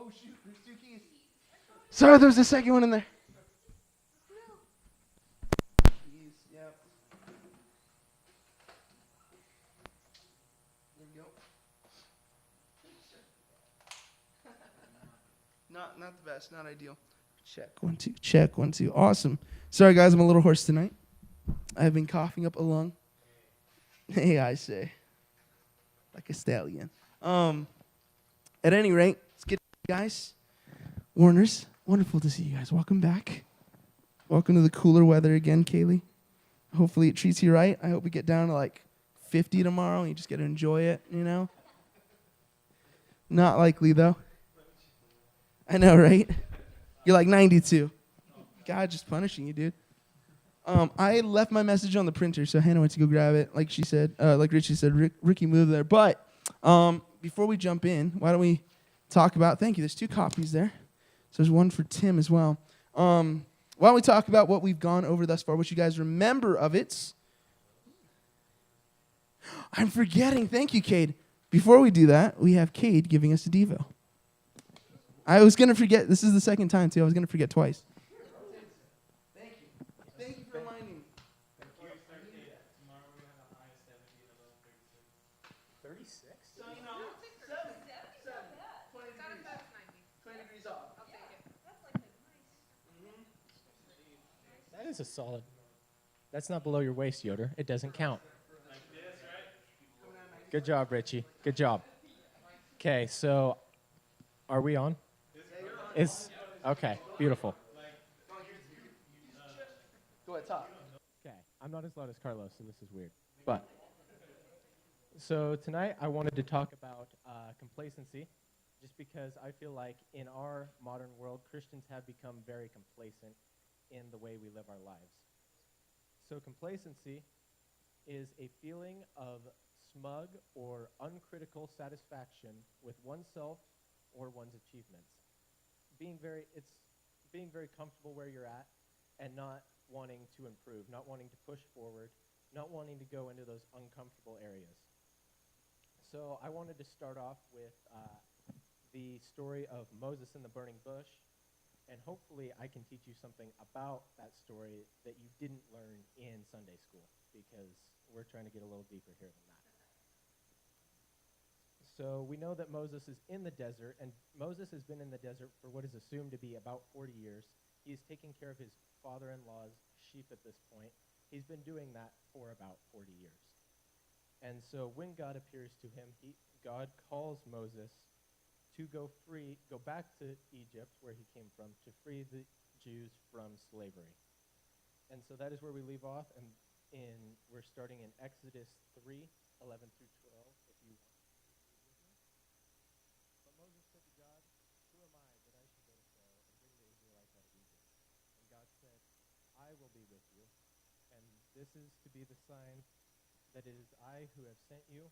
Oh, shoot. There's 2 keys. Sorry, there's a second one in there. Keys, yep. There we go. Not the best, not ideal. Check, 1, 2, check, 1, 2. Awesome. Sorry, guys, I'm a little hoarse tonight. I've been coughing up a lung. Hey, I say. Like a stallion. At any rate, let's get guys. Warners, wonderful to see you guys. Welcome back. Welcome to the cooler weather again, Kaylee. Hopefully it treats you right. I hope we get down to like 50 tomorrow and you just get to enjoy it, you know? Not likely, though. I know, right? You're like 92. God, just punishing you, dude. I left my message on the printer, so Hannah went to go grab it, like she said. Like Richie said, Ricky moved there. But before we jump in, why don't we talk about, thank you, there's 2 copies there. So there's one for Tim as well. Why don't we talk about what we've gone over thus far, what you guys remember of it. I'm forgetting. Thank you, Cade. Before we do that, we have Cade giving us a Devo. I was going to forget. This is the second time, too. I was going to forget twice. Thank you. Thank you for reminding me. Tomorrow we're going to have a high of 70 and a low of 36. 36? So, you know, 7. 20 degrees. 20 degrees off. I'll take it. That's like a nice. That is a solid. That's not below your waist, Yoder. It doesn't count. Like this, right? Good job, Richie. Good job. Okay, so are we on? Is okay, beautiful. Go ahead, talk. Okay, I'm not as loud as Carlos, so this is weird. But so tonight I wanted to talk about complacency, just because I feel like in our modern world, Christians have become very complacent in the way we live our lives. So complacency is a feeling of smug or uncritical satisfaction with oneself or one's achievements. Being very comfortable where you're at and not wanting to improve, not wanting to push forward, not wanting to go into those uncomfortable areas. So I wanted to start off with the story of Moses in the burning bush, and hopefully I can teach you something about that story that you didn't learn in Sunday school, because we're trying to get a little deeper here than that. So we know that Moses is in the desert, and Moses has been in the desert for what is assumed to be about 40 years. He is taking care of his father-in-law's sheep at this point. He's been doing that for about 40 years. And so when God appears to him, God calls Moses to go back to Egypt, where he came from, to free the Jews from slavery. And so that is where we leave off, and we're starting in Exodus 3:11 through 12, if you want. Moses said to God, "Who am I that I should go to Pharaoh and bring the Israelites out of Egypt?" And God said, "I will be with you, and this is to be the sign that it is I who have sent you.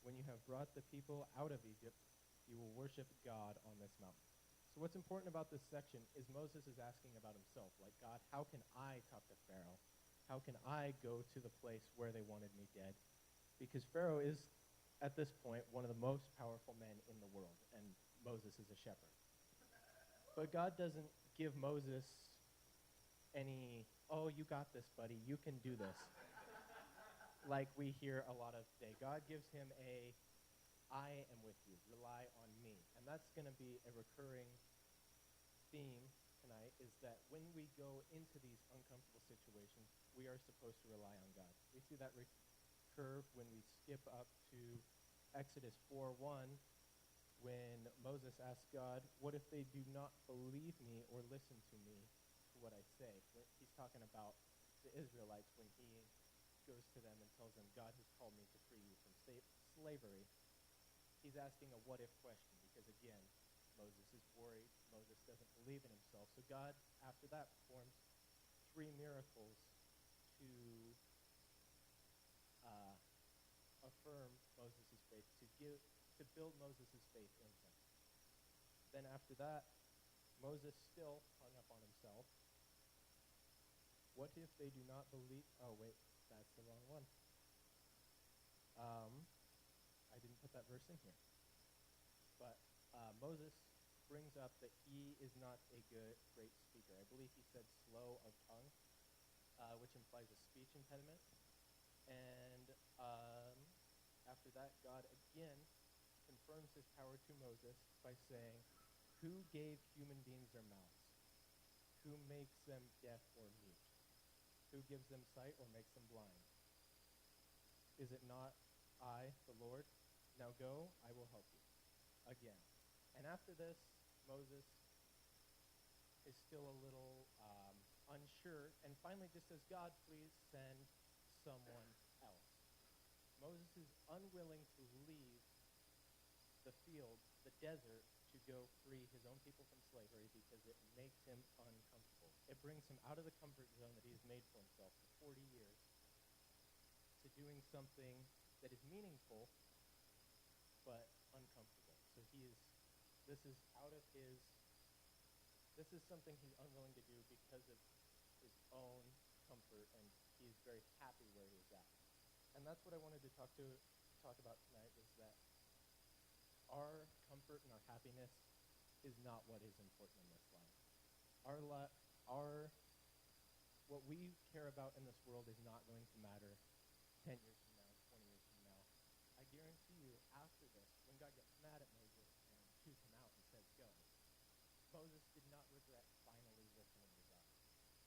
When you have brought the people out of Egypt, you will worship God on this mountain." So what's important about this section is Moses is asking about himself, like, God, how can I talk to Pharaoh? How can I go to the place where they wanted me dead? Because Pharaoh is, at this point, one of the most powerful men in the world, and Moses is a shepherd. But God doesn't give Moses any, "Oh, you got this, buddy, you can do this," like we hear a lot of today. God gives him "I am with you, rely on me." And that's going to be a recurring theme tonight, is that when we go into these uncomfortable situations, we are supposed to rely on God. We see that recur when we skip up to Exodus 4:1, when Moses asked God, "What if they do not believe me or listen to me, to what I say?" He's talking about the Israelites when he goes to them and tells them, "God has called me to free you from slavery." He's asking a what-if question, because again, Moses is worried. Moses doesn't believe in himself. So God, after that, performs 3 miracles to affirm Moses' faith, to build Moses' faith in him. Then after that, Moses still hung up on himself. What if they do not believe? Oh, wait, that's the wrong one. I didn't put that verse in here. But Moses brings up that he is not a great speaker. I believe he said slow of tongue, which implies a speech impediment. And after that, God again confirms his power to Moses by saying, who gave human beings their mouths? Who makes them deaf or mute? Who gives them sight or makes them blind? Is it not I, the Lord? Now go, I will help you. Again. And after this, Moses is still a little unsure, and finally just says, God, please send someone else. Moses is unwilling to leave the field, the desert, to go free his own people from slavery because it makes him uncomfortable. It brings him out of the comfort zone that he has made for himself for 40 years to doing something that is meaningful but uncomfortable. So this is something he's unwilling to do because of his own comfort, and he's very happy where he is at. And that's what I wanted to talk about tonight, is that our comfort and our happiness is not what is important in this life. What we care about in this world is not going to matter 10 years from now, 20 years from now. I guarantee you, after this, when God gets mad at Moses and shoots him out and says, go, Moses did not regret finally listening to God.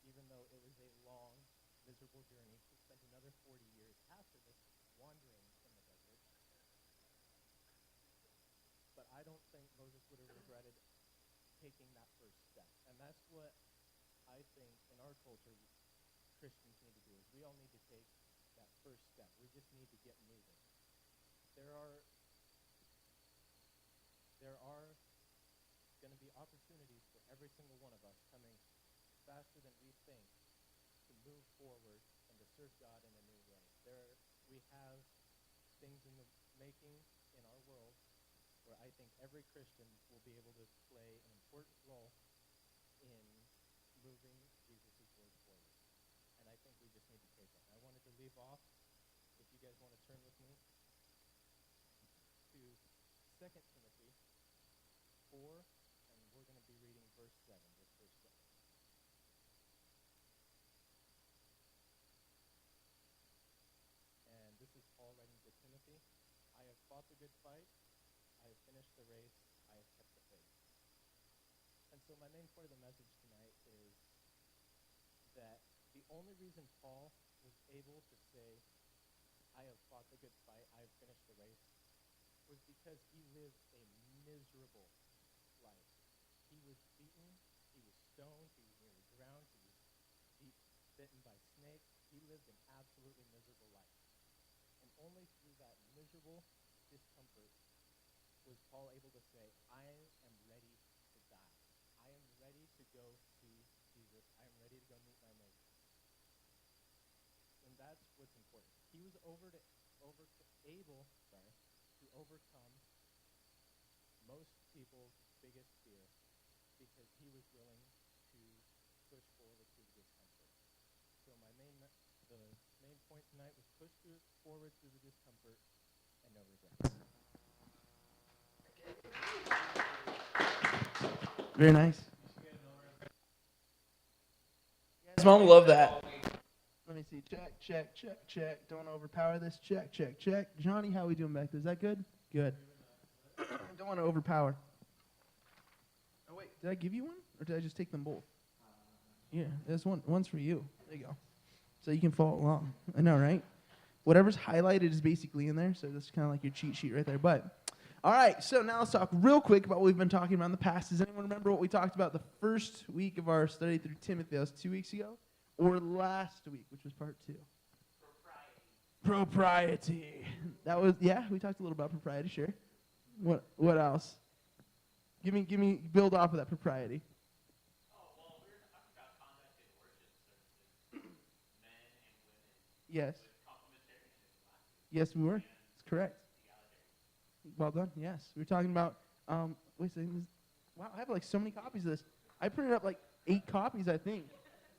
Even though it was a long, miserable journey, he spent another 40 years after this wandering in the desert. But I don't think Moses would have regretted taking that first step. And that's what I think in our culture Christians need to do, is we all need to take that first step. We just need to get moving. There are going to be opportunities for every single one of us coming faster than we think to move forward and to serve God in a new way. We have things in the making in our world where I think every Christian will be able to play an important role in moving Jesus' word forward. And I think we just need to take it. I wanted to leave off, if you guys want to turn with me, to 2 Timothy 4, and we're going to be reading verse 7, just verse 7. And this is Paul writing to Timothy. I have fought the good fight. I have finished the race. I have kept the faith. And so my main point of the message tonight is that the only reason Paul was able to say, I have fought the good fight, I have finished the race, was because he lived a miserable life. He was beaten, he was stoned, he was nearly drowned, he was bitten by snakes. He lived an absolutely miserable life. And only through that miserable discomfort was Paul able to say, I am ready to die. I am ready to go see Jesus. I am ready to go meet my Maker. And that's what's important. He was able to overcome most people's biggest fear because he was willing to push forward through the discomfort. So the main point tonight was push forward through the discomfort and no regrets. Very nice. Guys, Mom, love that. Let me see. Check. Don't overpower this. Check. Johnny, how are we doing back there? Is that good? Good. Don't want to overpower. Oh, wait. Did I give you one? Or did I just take them both? Yeah, there's one. One's for you. There you go. So you can follow along. I know, right? Whatever's highlighted is basically in there. So that's kind of like your cheat sheet right there. But, all right. So now let's talk real quick about what we've been talking about in the past. Does anyone remember what we talked about the first week of our study through Timothy? That was 2 weeks ago? Or last week, which was part 2? Propriety. That was, yeah, we talked a little about propriety, sure. What else? Give me, build off of that propriety. Oh, well, we were talking about conduct in worship services, men and women. Yes. With complementarianism last week. Yes, we were. That's correct. Egalitarianism. Well done. Yes. We were talking about, wait a second. Wow, I have like so many copies of this. I printed up like 8 copies, I think.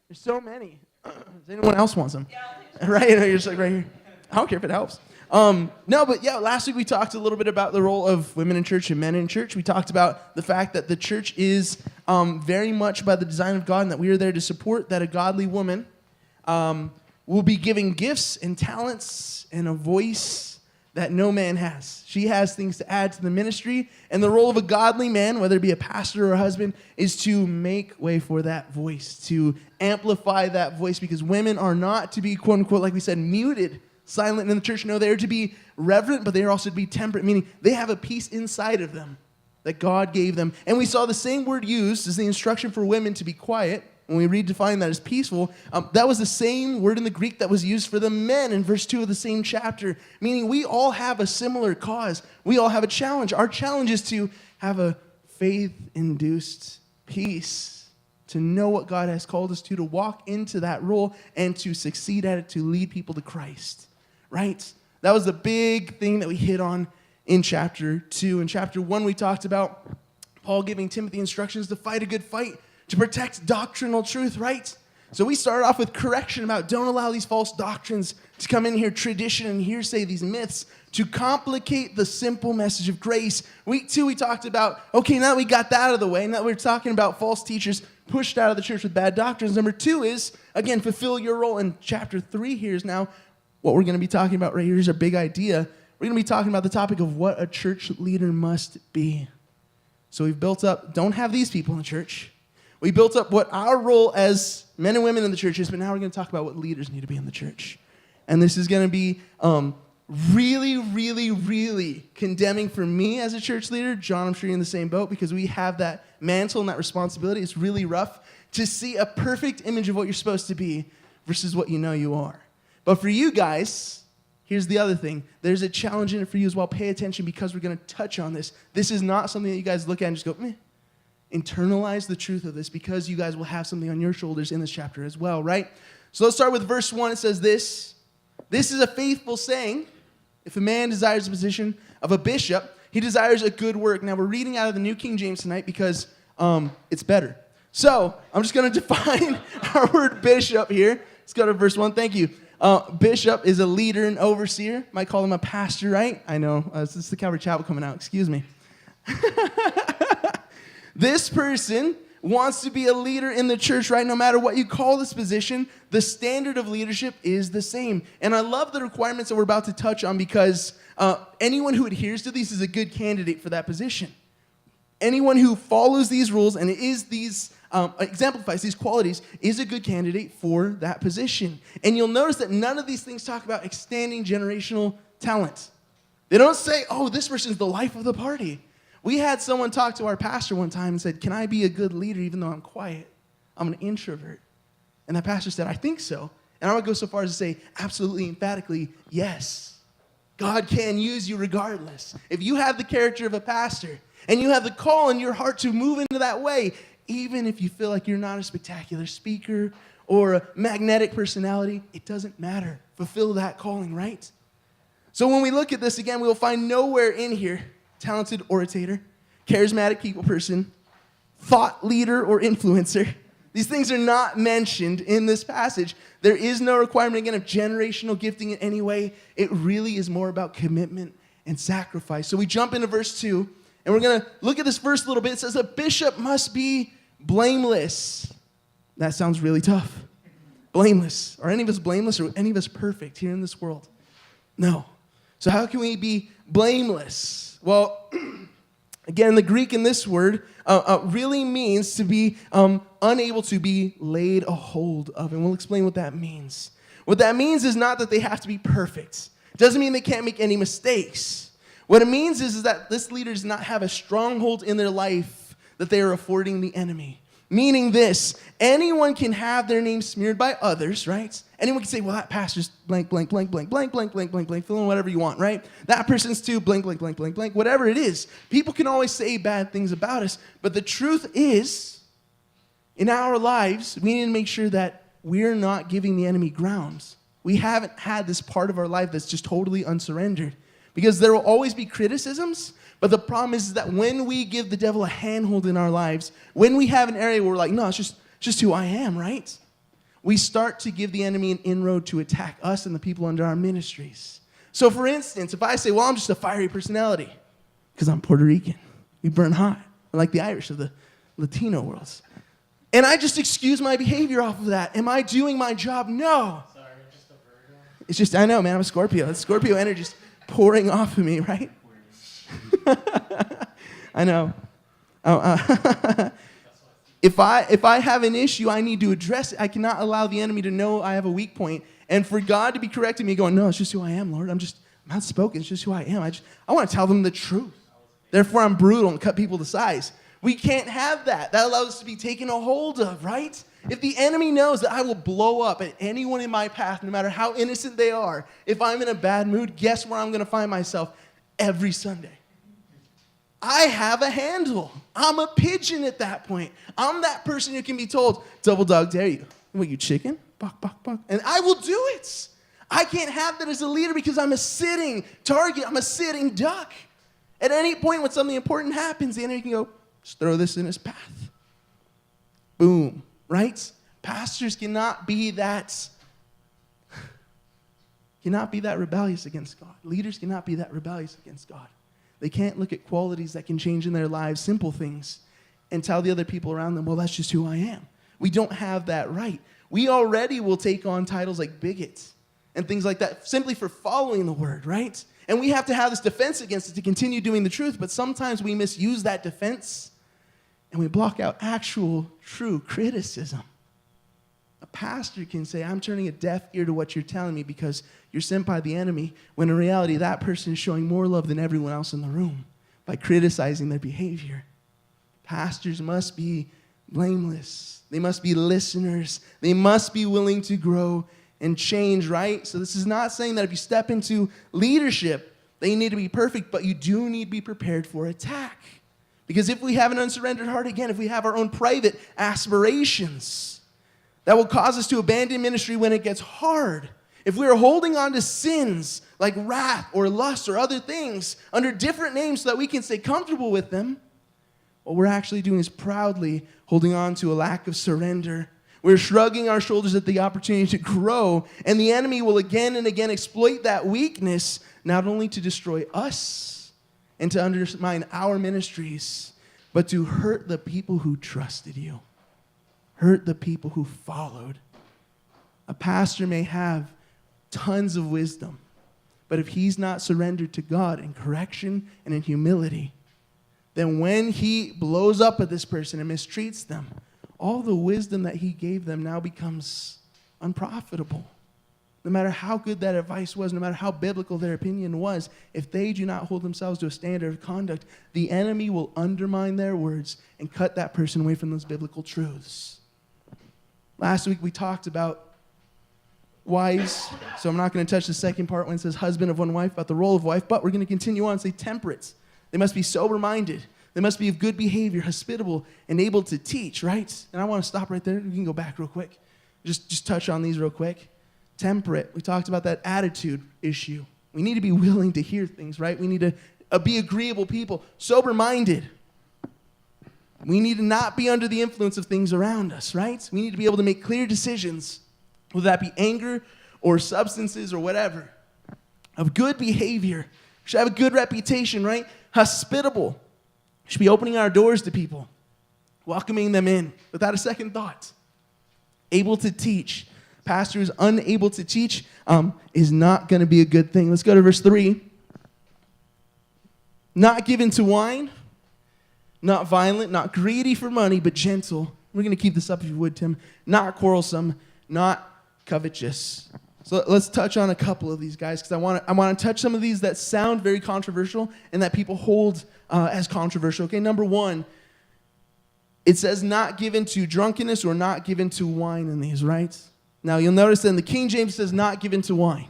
There's so many. Does anyone else want some? Yeah, I'll take some. Right? You're just like right here. I don't care if it helps. No, but yeah, last week we talked a little bit about the role of women in church and men in church. We talked about the fact that the church is very much by the design of God and that we are there to support that a godly woman will be giving gifts and talents and a voice that no man has. She has things to add to the ministry, and the role of a godly man, whether it be a pastor or a husband, is to make way for that voice, to amplify that voice, because women are not to be, quote unquote, like we said, muted, silent in the church. No, they are to be reverent, but they are also to be temperate, meaning they have a peace inside of them that God gave them. And we saw the same word used as the instruction for women to be quiet. When we redefine that as peaceful, that was the same word in the Greek that was used for the men in verse 2 of the same chapter, meaning we all have a similar cause. We all have a challenge. Our challenge is to have a faith-induced peace, to know what God has called us to walk into that role and to succeed at it, to lead people to Christ, right? That was the big thing that we hit on in chapter 2. In chapter 1, we talked about Paul giving Timothy instructions to fight a good fight, to protect doctrinal truth, right? So we started off with correction about don't allow these false doctrines to come in here, tradition and hearsay, these myths, to complicate the simple message of grace. Week 2, we talked about, okay, now we got that out of the way. Now we're talking about false teachers pushed out of the church with bad doctrines. Number 2 is, again, fulfill your role. In chapter 3 here is now what we're going to be talking about right here. Here's our big idea. We're going to be talking about the topic of what a church leader must be. So we've built up, don't have these people in the church. We built up what our role as men and women in the church is, but now we're going to talk about what leaders need to be in the church. And this is going to be really, really, really condemning for me as a church leader. John, I'm sure you're in the same boat, because we have that mantle and that responsibility. It's really rough to see a perfect image of what you're supposed to be versus what you know you are. But for you guys, here's the other thing. There's a challenge in it for you as well. Pay attention, because we're going to touch on this. This is not something that you guys look at and just go, meh. Internalize the truth of this, because you guys will have something on your shoulders in this chapter as well, right? So let's start with verse 1. It says this is a faithful saying. If a man desires the position of a bishop, he desires a good work. Now, we're reading out of the New King James tonight because it's better. So I'm just going to define our word bishop here. Let's go to verse 1. Thank you. Bishop is a leader and overseer. Might call him a pastor, right? I know. This is the Calvary Chapel coming out. Excuse me. This person wants to be a leader in the church, right? No matter what you call this position, the standard of leadership is the same. And I love the requirements that we're about to touch on, because anyone who adheres to these is a good candidate for that position. Anyone who follows these rules and exemplifies these qualities is a good candidate for that position. And you'll notice that none of these things talk about extending generational talent. They don't say, oh, this person's the life of the party. We had someone talk to our pastor one time and said, can I be a good leader even though I'm quiet? I'm an introvert. And that pastor said, I think so. And I would go so far as to say, absolutely, emphatically, yes. God can use you regardless. If you have the character of a pastor and you have the call in your heart to move into that way, even if you feel like you're not a spectacular speaker or a magnetic personality, it doesn't matter. Fulfill that calling, right? So when we look at this again, we will find nowhere in here talented orator, charismatic people person, thought leader, or influencer. These things are not mentioned in this passage. There is no requirement, again, of generational gifting in any way. It really is more about commitment and sacrifice. So we jump into verse 2, and we're going to look at this verse a little bit. It says, a bishop must be blameless. That sounds really tough. Blameless. Are any of us blameless, or any of us perfect here in this world? No. So how can we be blameless? Well, again, the Greek in this word really means to be unable to be laid a hold of. And we'll explain what that means. What that means is not that they have to be perfect. It doesn't mean they can't make any mistakes. What it means is that this leader does not have a stronghold in their life that they are affording the enemy. Meaning this, anyone can have their name smeared by others, right? Anyone can say, well, that pastor's blank, blank, blank, blank, blank, blank, blank, blank, blank, fill in whatever you want, right? That person's too, blank, blank, blank, blank, blank, whatever it is. People can always say bad things about us, but the truth is, in our lives, we need to make sure that we're not giving the enemy grounds. We haven't had this part of our life that's just totally unsurrendered. Because there will always be criticisms, but the problem is that when we give the devil a handhold in our lives, when we have an area where we're like, no, it's just who I am, right? we start to give the enemy an inroad to attack us and the people under our ministries. So for instance, if I say, well, I'm just a fiery personality because I'm Puerto Rican. We burn hot. I like the Irish of the Latino worlds. And I just excuse my behavior off of that. Am I doing my job? No. Sorry, just a Virgo. It's just, I know, man, I'm a Scorpio. It's Scorpio energy just pouring off of me, right? I know. If I have an issue, I need to address it. I cannot allow the enemy to know I have a weak point. And for God to be correcting me, going, no, it's just who I am, Lord. I'm outspoken. It's just who I am. I want to tell them the truth. Therefore, I'm brutal and cut people to size. We can't have that. That allows us to be taken a hold of, right? If the enemy knows that I will blow up at anyone in my path, no matter how innocent they are, if I'm in a bad mood, guess where I'm going to find myself every Sunday? I have a handle. I'm a pigeon at that point. I'm that person who can be told, double dog dare you. What, you chicken? Buck, buck, buck. And I will do it. I can't have that as a leader because I'm a sitting target. I'm a sitting duck. At any point when something important happens, the enemy can go, just throw this in his path. Boom, right? Pastors cannot be that rebellious against God. Leaders cannot be that rebellious against God. They can't look at qualities that can change in their lives, simple things, and tell the other people around them, well, that's just who I am. We don't have that right. We already will take on titles like bigots and things like that simply for following the word, right? And we have to have this defense against it to continue doing the truth, but sometimes we misuse that defense and we block out actual, true criticism. A pastor can say, I'm turning a deaf ear to what you're telling me because you're sent by the enemy, when in reality that person is showing more love than everyone else in the room by criticizing their behavior. Pastors must be blameless. They must be listeners. They must be willing to grow and change, right? So this is not saying that if you step into leadership, that you need to be perfect, but you do need to be prepared for attack. Because if we have an unsurrendered heart, again, if we have our own private aspirations, that will cause us to abandon ministry when it gets hard. If we are holding on to sins like wrath or lust or other things under different names so that we can stay comfortable with them, what we're actually doing is proudly holding on to a lack of surrender. We're shrugging our shoulders at the opportunity to grow, and the enemy will again and again exploit that weakness, not only to destroy us and to undermine our ministries, but to hurt the people who trusted you, hurt the people who followed. A pastor may have tons of wisdom, but if he's not surrendered to God in correction and in humility, then when he blows up at this person and mistreats them, all the wisdom that he gave them now becomes unprofitable. No matter how good that advice was, no matter how biblical their opinion was, if they do not hold themselves to a standard of conduct, the enemy will undermine their words and cut that person away from those biblical truths. Last week we talked about wives, so I'm not going to touch the second part when it says husband of one wife, about the role of wife, but we're going to continue on and say temperate. They must be sober-minded. They must be of good behavior, hospitable, and able to teach, right? And I want to stop right there. We can go back real quick. Just touch on these real quick. Temperate. We talked about that attitude issue. We need to be willing to hear things, right? We need to be agreeable people. Sober-minded. We need to not be under the influence of things around us, right? We need to be able to make clear decisions, whether that be anger or substances or whatever. Of good behavior. We should have a good reputation, right? Hospitable. We should be opening our doors to people, welcoming them in without a second thought. Able to teach. Pastor who's unable to teach is not going to be a good thing. Let's go to verse 3. Not given to wine, not violent, not greedy for money, but gentle. We're going to keep this up if you would, Tim. Not quarrelsome, not covetous. So let's touch on a couple of these guys because I want to touch some of these that sound very controversial and that people hold as controversial. Okay, number one, it says not given to drunkenness or not given to wine in these, right? Now you'll notice that in the King James says not given to wine.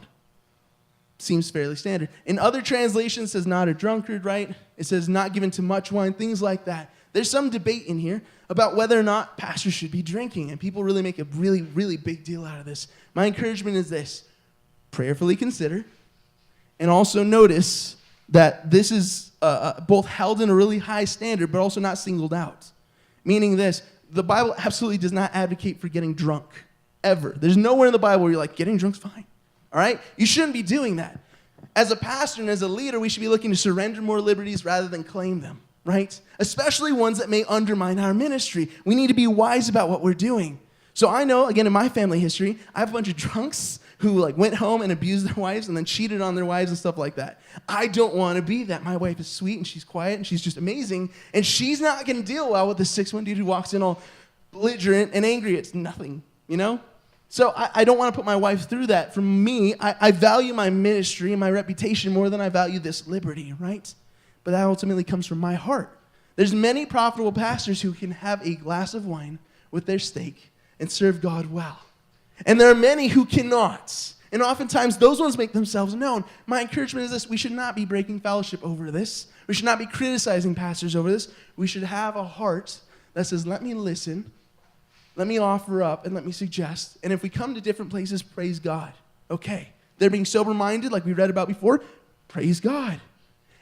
Seems fairly standard. In other translations it says not a drunkard, right? It says not given to much wine, things like that. There's some debate in here about whether or not pastors should be drinking, and people really make a really, really big deal out of this. My encouragement is this: prayerfully consider, and also notice that this is both held in a really high standard, but also not singled out. Meaning this: the Bible absolutely does not advocate for getting drunk, ever. There's nowhere in the Bible where you're like, getting drunk's fine. All right? You shouldn't be doing that. As a pastor and as a leader, we should be looking to surrender more liberties rather than claim them, right? Especially ones that may undermine our ministry. We need to be wise about what we're doing. So I know, again, in my family history, I have a bunch of drunks who like went home and abused their wives and then cheated on their wives and stuff like that. I don't want to be that. My wife is sweet and she's quiet and she's just amazing, and she's not going to deal well with the 6'1" dude who walks in all belligerent and angry. It's nothing, you know? So I don't want to put my wife through that. For me, I value my ministry and my reputation more than I value this liberty, right? But that ultimately comes from my heart. There's many profitable pastors who can have a glass of wine with their steak and serve God well. And there are many who cannot. And oftentimes, those ones make themselves known. My encouragement is this: we should not be breaking fellowship over this. We should not be criticizing pastors over this. We should have a heart that says, let me listen, let me offer up, and let me suggest. And if we come to different places, praise God. Okay. They're being sober-minded, like we read about before, praise God.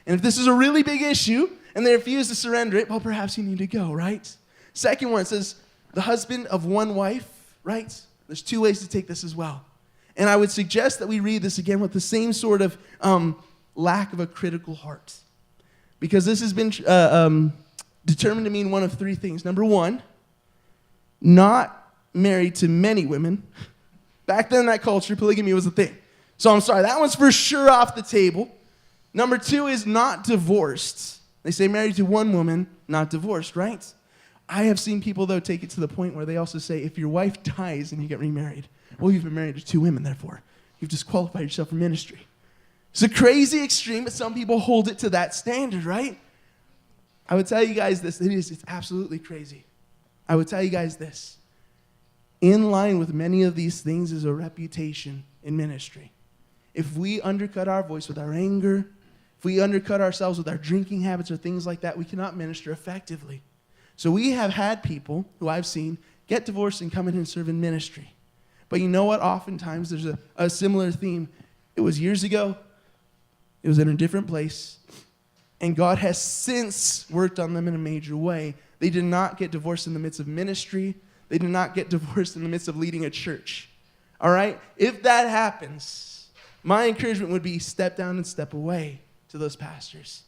And if this is a really big issue, and they refuse to surrender it, well, perhaps you need to go, right? Second one, it says, the husband of one wife, right? There's two ways to take this as well. And I would suggest that we read this again with the same sort of lack of a critical heart. Because this has been determined to mean one of three things. Number one, not married to many women. Back then in that culture, polygamy was a thing. So I'm sorry, that one's for sure off the table. Number two is not divorced. They say married to one woman, not divorced, right? I have seen people, though, take it to the point where they also say, if your wife dies and you get remarried, well, you've been married to two women, therefore. You've disqualified yourself from ministry. It's a crazy extreme, but some people hold it to that standard, right? I would tell you guys this. It's absolutely crazy. I would tell you guys this. In line with many of these things is a reputation in ministry. If we undercut our voice with our anger, if we undercut ourselves with our drinking habits or things like that, we cannot minister effectively. So we have had people who I've seen get divorced and come in and serve in ministry. But you know what? Oftentimes there's a similar theme. It was years ago. It was in a different place. And God has since worked on them in a major way. They did not get divorced in the midst of ministry. They did not get divorced in the midst of leading a church. All right? If that happens, my encouragement would be step down and step away to those pastors.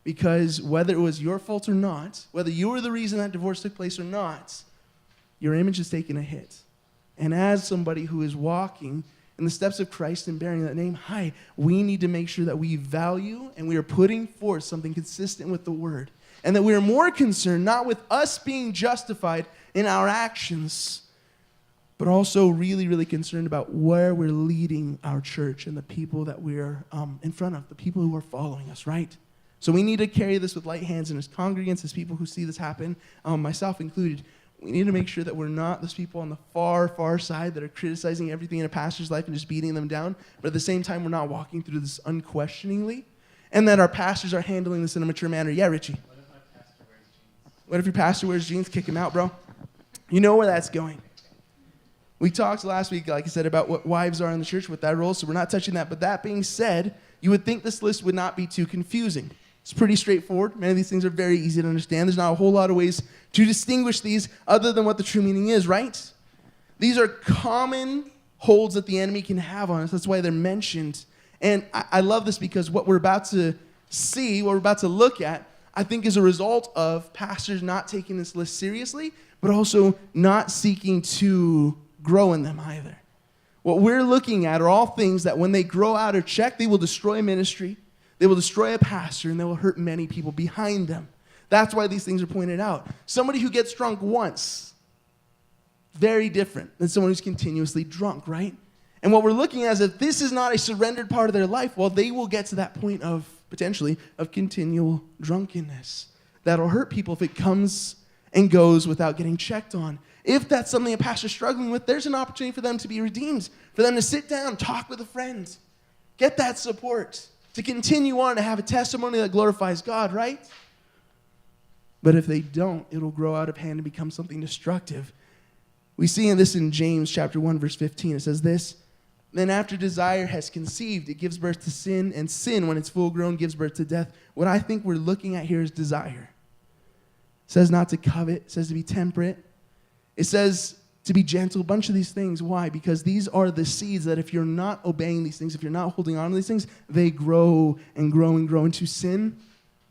Because whether it was your fault or not, whether you were the reason that divorce took place or not, your image is taking a hit. And as somebody who is walking in the steps of Christ and bearing that name high, we need to make sure that we value and we are putting forth something consistent with the word. And that we are more concerned not with us being justified in our actions, but also really, really concerned about where we're leading our church and the people that we're in front of, the people who are following us, right? So we need to carry this with light hands, and as congregants, as people who see this happen, myself included, we need to make sure that we're not those people on the far, far side that are criticizing everything in a pastor's life and just beating them down, but at the same time, we're not walking through this unquestioningly, and that our pastors are handling this in a mature manner. Yeah, Richie? What if my pastor wears jeans? What if your pastor wears jeans? Kick him out, bro. You know where that's going. We talked last week, like I said, about what wives are in the church with that role, so we're not touching that. But that being said, you would think this list would not be too confusing. It's pretty straightforward. Many of these things are very easy to understand. There's not a whole lot of ways to distinguish these other than what the true meaning is, right? These are common holds that the enemy can have on us. That's why they're mentioned. And I love this because what we're about to see, what we're about to look at, I think is a result of pastors not taking this list seriously, but also not seeking to grow in them either. What we're looking at are all things that when they grow out of check, they will destroy ministry. They will destroy a pastor, and they will hurt many people behind them. That's why these things are pointed out. Somebody who gets drunk once, very different than someone who's continuously drunk, right? And what we're looking at is if this is not a surrendered part of their life, well, they will get to that point of, potentially, of continual drunkenness. That'll hurt people if it comes and goes without getting checked on. If that's something a pastor's struggling with, there's an opportunity for them to be redeemed, for them to sit down, talk with a friend, get that support, to continue on to have a testimony that glorifies God, right? But if they don't, it'll grow out of hand and become something destructive. We see this in James chapter 1, verse 15. It says this, then after desire has conceived, it gives birth to sin, and sin, when it's full grown, gives birth to death. What I think we're looking at here is desire. It says not to covet. It says to be temperate. It says to be gentle, a bunch of these things. Why? Because these are the seeds that if you're not obeying these things, if you're not holding on to these things, they grow and grow and grow into sin.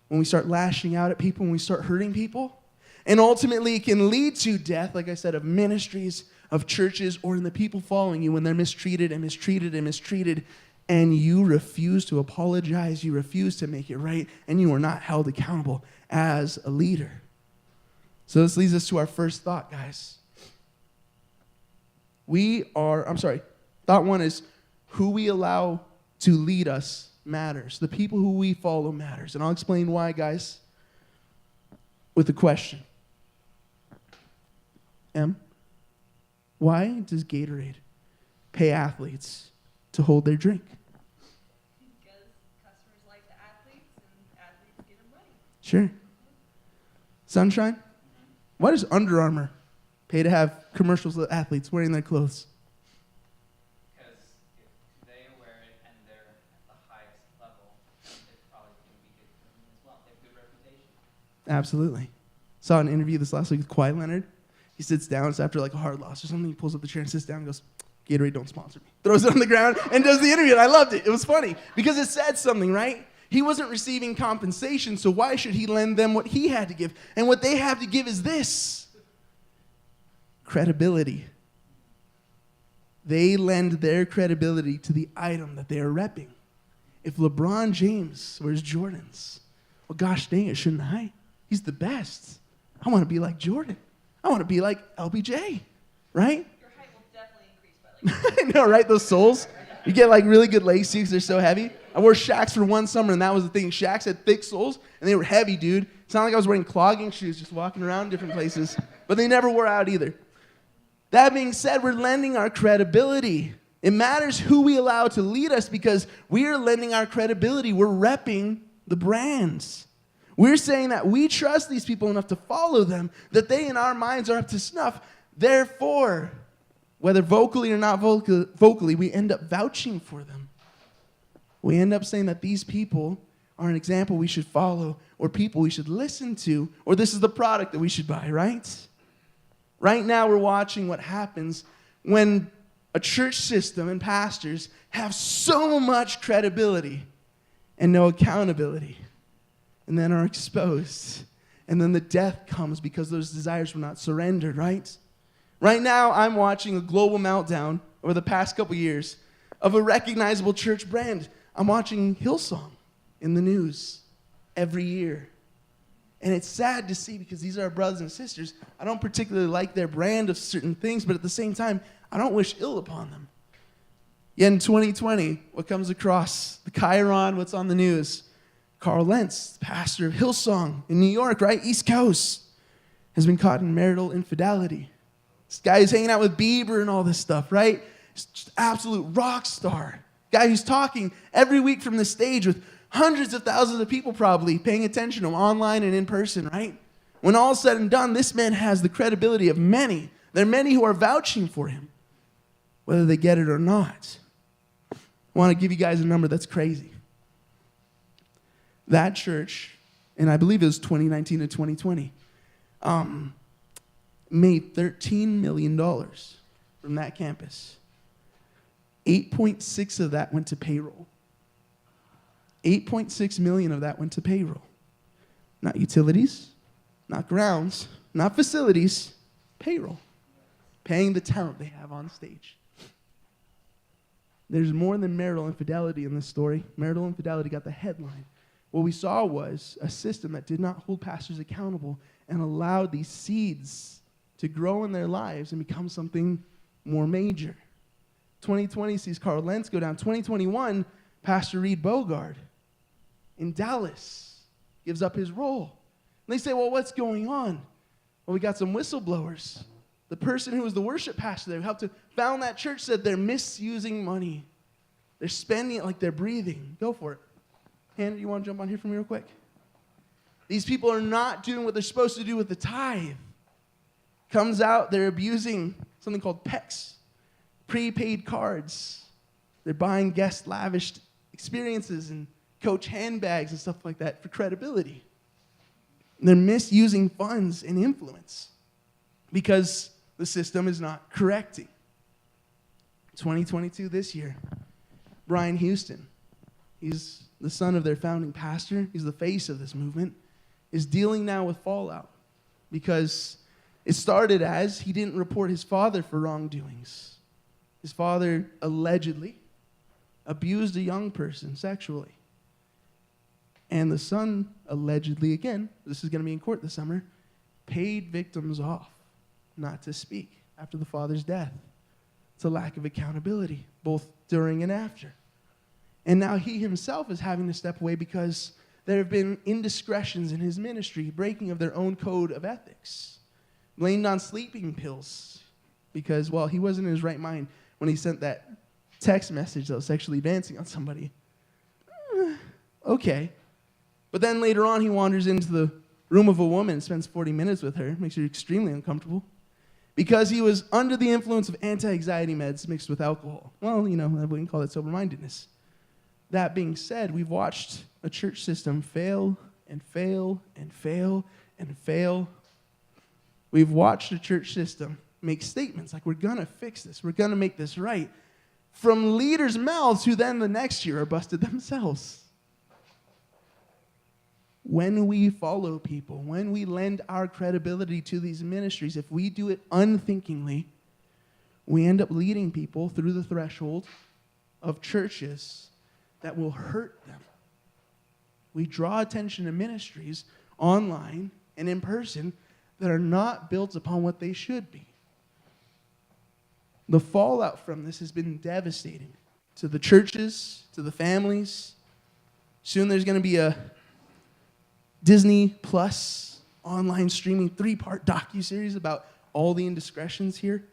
When we start lashing out at people, when we start hurting people. And ultimately, it can lead to death, like I said, of ministries, of churches, or in the people following you when they're mistreated and mistreated and mistreated, and you refuse to apologize, you refuse to make it right, and you are not held accountable as a leader. So this leads us to our first thought, guys. Thought one is who we allow to lead us matters. The people who we follow matters. And I'll explain why, guys, with a question. Why does Gatorade pay athletes to hold their drink? Because customers like the athletes, and athletes give them money. Sure. Sunshine? Why does Under Armour pay to have commercials with athletes wearing their clothes? Because if they wear it and they're at the highest level, it's probably going to be good for them as well. They have good reputation. Absolutely. Saw an interview this last week with Kawhi Leonard. He sits down, it's after like a hard loss or something. He pulls up the chair and sits down and goes, Gatorade, don't sponsor me. Throws it on the ground and does the interview. And I loved it. It was funny because it said something, right? He wasn't receiving compensation, so why should he lend them what he had to give? And what they have to give is this: credibility. They lend their credibility to the item that they are repping. If LeBron James wears Jordans, well, gosh dang it, shouldn't I? He's the best. I want to be like Jordan. I want to be like LBJ, right? Your height will definitely increase by like I know, right? Those soles. You get like really good leg suits. They're so heavy. I wore Shaqs for one summer, and that was the thing. Shaqs had thick soles, and they were heavy, dude. It's not like I was wearing clogging shoes, just walking around different places. But they never wore out either. That being said, we're lending our credibility. It matters who we allow to lead us because we are lending our credibility. We're repping the brands. We're saying that we trust these people enough to follow them, that they in our minds are up to snuff. Therefore, whether vocally or not vocally, we end up vouching for them. We end up saying that these people are an example we should follow, or people we should listen to, or this is the product that we should buy, right? Right now we're watching what happens when a church system and pastors have so much credibility and no accountability, and then are exposed. And then the death comes because those desires were not surrendered, right? Right now, I'm watching a global meltdown over the past couple years of a recognizable church brand. I'm watching Hillsong in the news every year. And it's sad to see because these are our brothers and sisters. I don't particularly like their brand of certain things, but at the same time, I don't wish ill upon them. Yet in 2020, what comes across the Chiron, what's on the news? Carl Lentz, pastor of Hillsong in New York, right? East Coast, has been caught in marital infidelity. This guy who's hanging out with Bieber and all this stuff, right? Just absolute rock star. Guy who's talking every week from the stage with hundreds of thousands of people probably paying attention to him online and in person, right? When all is said and done, this man has the credibility of many. There are many who are vouching for him, whether they get it or not. I want to give you guys a number that's crazy. That church, and I believe it was 2019 to 2020, made $13 million from that campus. 8.6 of that went to payroll. 8.6 million of that went to payroll. Not utilities, not grounds, not facilities, payroll. Paying the talent they have on stage. There's more than marital infidelity in this story. Marital infidelity got the headline. What we saw was a system that did not hold pastors accountable and allowed these seeds to grow in their lives and become something more major. 2020 sees Carl Lentz go down. 2021, Pastor Reed Bogard in Dallas gives up his role. And they say, well, what's going on? Well, we got some whistleblowers. The person who was the worship pastor there who helped to found that church said they're misusing money. They're spending it like they're breathing. Go for it. Hannah, you want to jump on here for me real quick? These people are not doing what they're supposed to do with the tithe. Comes out, they're abusing something called PECs, prepaid cards. They're buying guest lavish experiences and coach handbags and stuff like that for credibility. And they're misusing funds and influence because the system is not correcting. 2022 this year, Brian Houston, he's the son of their founding pastor, he's the face of this movement, is dealing now with fallout because it started as he didn't report his father for wrongdoings. His father allegedly abused a young person sexually. And the son allegedly, again, this is going to be in court this summer, paid victims off not to speak after the father's death. It's a lack of accountability, both during and after. And now he himself is having to step away because there have been indiscretions in his ministry, breaking of their own code of ethics, blamed on sleeping pills because, well, he wasn't in his right mind when he sent that text message that was sexually advancing on somebody. Okay. But then later on, he wanders into the room of a woman and spends 40 minutes with her, makes her extremely uncomfortable, because he was under the influence of anti-anxiety meds mixed with alcohol. Well, I wouldn't call that sober-mindedness. That being said, we've watched a church system fail and fail and fail and fail. We've watched a church system make statements like, we're going to fix this, we're going to make this right, from leaders' mouths who then the next year are busted themselves. When we follow people, when we lend our credibility to these ministries, if we do it unthinkingly, we end up leading people through the threshold of churches that will hurt them. We draw attention to ministries online and in person that are not built upon what they should be. The fallout from this has been devastating to the churches, to the families. Soon there's going to be a Disney Plus online streaming 3-part docuseries about all the indiscretions here.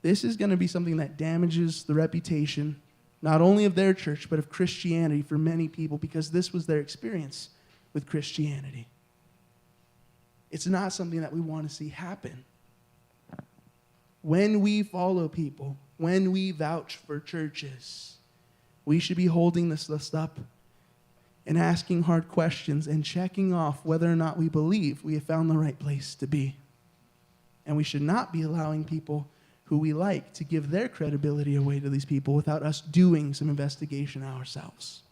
This is going to be something that damages the reputation not only of their church, but of Christianity for many people, because this was their experience with Christianity. It's not something that we want to see happen. When we follow people, when we vouch for churches, we should be holding this list up and asking hard questions and checking off whether or not we believe we have found the right place to be. And we should not be allowing people who we like to give their credibility away to these people without us doing some investigation ourselves.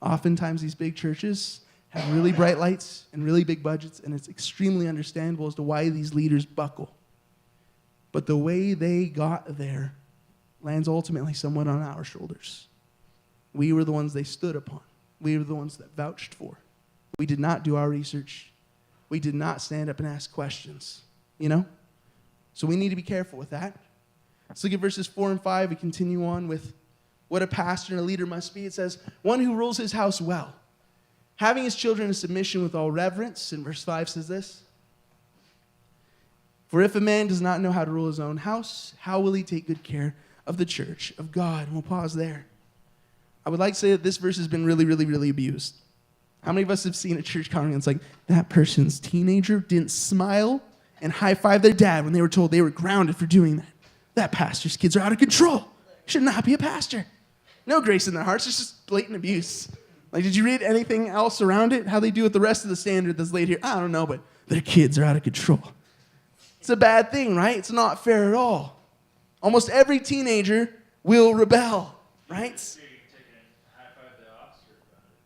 Oftentimes these big churches have really bright lights and really big budgets, and it's extremely understandable as to why these leaders buckle. But the way they got there lands ultimately somewhat on our shoulders. We were the ones they stood upon. We were the ones that vouched for. We did not do our research. We did not stand up and ask questions, So we need to be careful with that. Let's look at verses 4 and 5. We continue on with what a pastor and a leader must be. It says, one who rules his house well, having his children in submission with all reverence. And verse 5 says this, for if a man does not know how to rule his own house, how will he take good care of the church of God? And we'll pause there. I would like to say that this verse has been really, really, really abused. How many of us have seen a church congregation that's like, that person's teenager didn't smile and high-five their dad when they were told they were grounded for doing that? That pastor's kids are out of control. Should not be a pastor. No grace in their hearts. It's just blatant abuse. Like, did you read anything else around it? How they do with the rest of the standard that's laid here? I don't know, but their kids are out of control. It's a bad thing, right? It's not fair at all. Almost every teenager will rebel, right?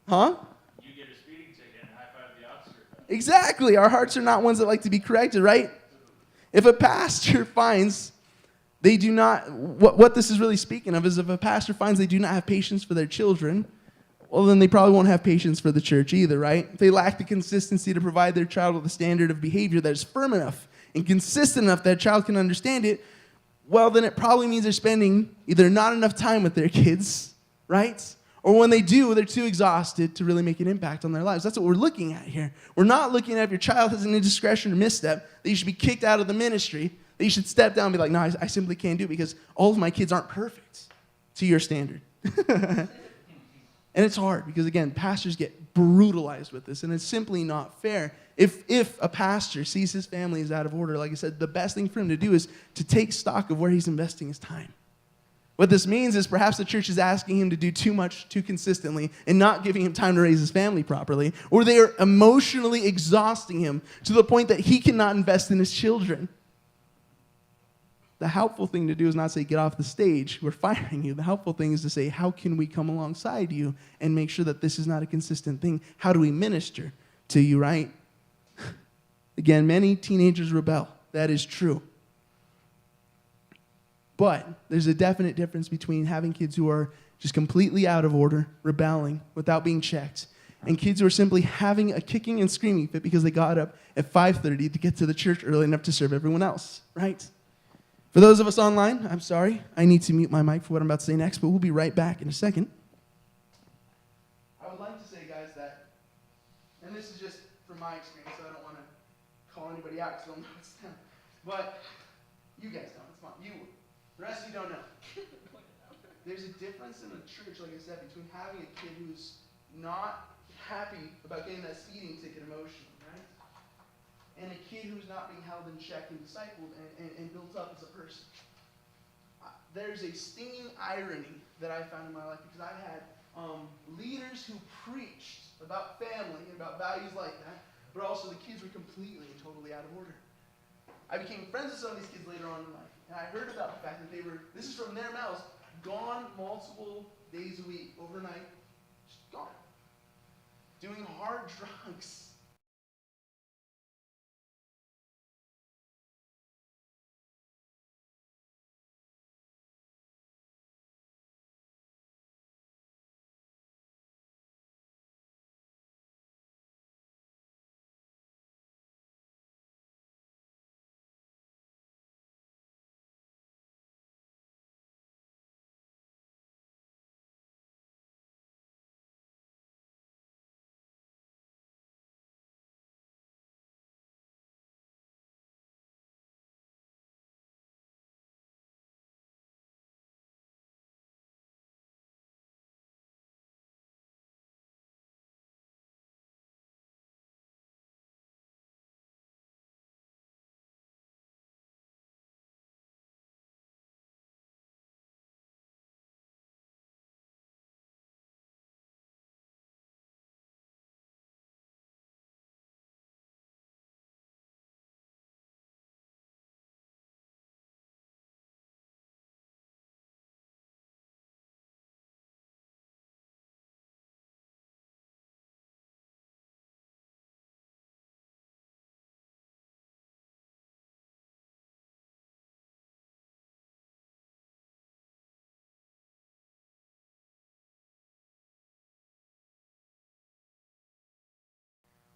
Huh? You get a speeding ticket and high-five the officer. Exactly. Our hearts are not ones that like to be corrected, right? If a pastor finds they do not, what this is really speaking of is if a pastor finds they do not have patience for their children, well, then they probably won't have patience for the church either, right? If they lack the consistency to provide their child with a standard of behavior that is firm enough and consistent enough that a child can understand it, well, then it probably means they're spending either not enough time with their kids, right? Or when they do, they're too exhausted to really make an impact on their lives. That's what we're looking at here. We're not looking at if your child has an indiscretion or misstep, that you should be kicked out of the ministry, that you should step down and be like, no, I simply can't do it because all of my kids aren't perfect to your standard. And it's hard because, again, pastors get brutalized with this, and it's simply not fair. If a pastor sees his family is out of order, like I said, the best thing for him to do is to take stock of where he's investing his time. What this means is perhaps the church is asking him to do too much too consistently and not giving him time to raise his family properly, or they are emotionally exhausting him to the point that he cannot invest in his children. The helpful thing to do is not say, get off the stage, we're firing you. The helpful thing is to say, how can we come alongside you and make sure that this is not a consistent thing? How do we minister to you, right? Again, many teenagers rebel. That is true. But there's a definite difference between having kids who are just completely out of order, rebelling without being checked, and kids who are simply having a kicking and screaming fit because they got up at 5:30 to get to the church early enough to serve everyone else, right? For those of us online, I'm sorry, I need to mute my mic for what I'm about to say next, but we'll be right back in a second. I would like to say, guys, that, and this is just from my experience, so I don't want to call anybody out because I don't know it's them, but you guys know, it's fine, you would. The rest of you don't know. There's a difference in a church, like I said, between having a kid who's not happy about getting that speeding ticket emotionally, right? And a kid who's not being held in check and discipled and built up as a person. There's a stinging irony that I found in my life because I had leaders who preached about family and about values like that, but also the kids were completely and totally out of order. I became friends with some of these kids later on in life. And I heard about the fact that they were, this is from their mouths, gone multiple days a week, overnight, just gone. Doing hard drugs.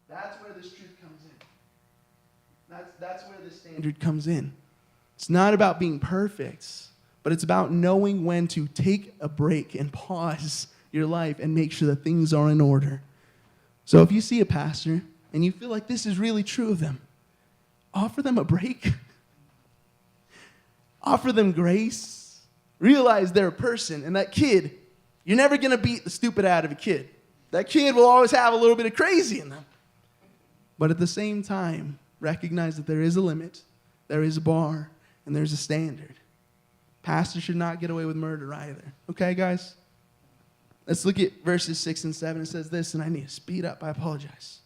That's where this truth comes in. That's where this standard comes in. It's not about being perfect, but it's about knowing when to take a break and pause your life and make sure that things are in order. So if you see a pastor and you feel like this is really true of them, offer them a break. Offer them grace. Realize they're a person, and that kid, you're never going to beat the stupid out of a kid. That kid will always have a little bit of crazy in them. But at the same time, recognize that there is a limit, there is a bar, and there's a standard. Pastors should not get away with murder either. Okay, guys? Let's look at verses 6 and 7. It says this, and I need to speed up. I apologize.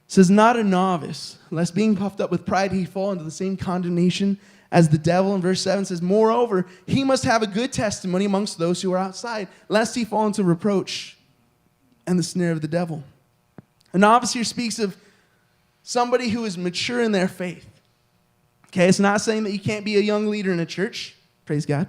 It says, not a novice, lest being puffed up with pride he fall into the same condemnation as the devil. In verse 7 says, moreover, he must have a good testimony amongst those who are outside, lest he fall into reproach and the snare of the devil. A novice here speaks of somebody who is mature in their faith. Okay, it's not saying that you can't be a young leader in a church. Praise God.